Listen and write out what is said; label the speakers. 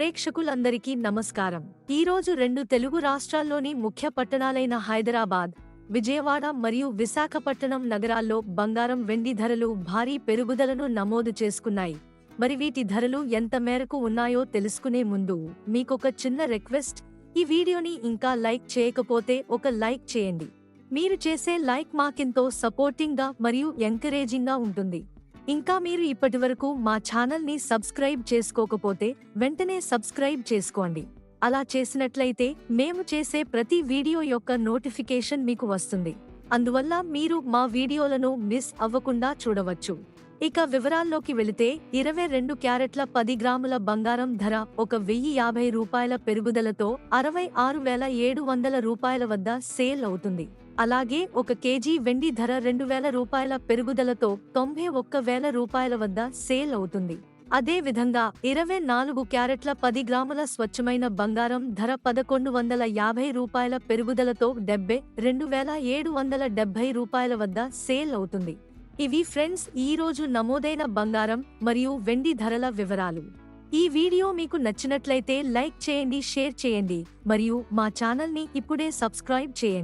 Speaker 1: ప్రేక్షకులందరికీ నమస్కారం. ఈరోజు రెండు తెలుగు రాష్ట్రాల్లోని ముఖ్య పట్టణాలైన హైదరాబాద్, విజయవాడ మరియు విశాఖపట్నం నగరాల్లో బంగారం వెండి ధరలు భారీ పెరుగుదలను నమోదు చేసుకున్నాయి. మరి వీటి ధరలు ఎంత మేరకు ఉన్నాయో తెలుసుకునే ముందు మీకొక చిన్న రిక్వెస్ట్, ఈ వీడియోని ఇంకా లైక్ చేయకపోతే ఒక లైక్ చేయండి. మీరు చేసే లైక్ మాకెంతో సపోర్టింగ్గా మరియు ఎంకరేజింగ్గా ఉంటుంది. ఇంకా మీరు ఇప్పటివరకు మా ఛానల్ని సబ్స్క్రైబ్ చేసుకోకపోతే వెంటనే సబ్స్క్రైబ్ చేసుకోండి. అలా చేసినట్లయితే మేము చేసే ప్రతి వీడియో యొక్క నోటిఫికేషన్ మీకు వస్తుంది. అందువల్ల మీరు మా వీడియోలను మిస్ అవ్వకుండా చూడవచ్చు. ఇక వివరాల్లోకి వెళితే 22 క్యారెట్ల 10 గ్రాముల బంగారం ధర 1,050 రూపాయల పెరుగుదలతో 66,700 రూపాయల వద్ద సేల్ అవుతుంది. అలాగే 1 కేజీ వెండి ధర 2,000 రూపాయల పెరుగుదలతో 91,000 రూపాయల వద్ద సేల్ అవుతుంది. అదే విధంగా 24 క్యారెట్ల 10 గ్రాముల స్వచ్ఛమైన బంగారం ధర 1,150 రూపాయల పెరుగుదలతో 72,770 రూపాయల వద్ద సేల్ అవుతుంది. ఇవి ఫ్రెండ్స్ ఈ రోజు నమోదైన బంగారం మరియు వెండి ధరల వివరాలు. ఈ వీడియో మీకు నచ్చినట్లయితే లైక్ చేయండి, షేర్ చేయండి మరియు మా ఛానల్ని ఇప్పుడే సబ్స్క్రైబ్ చేయండి.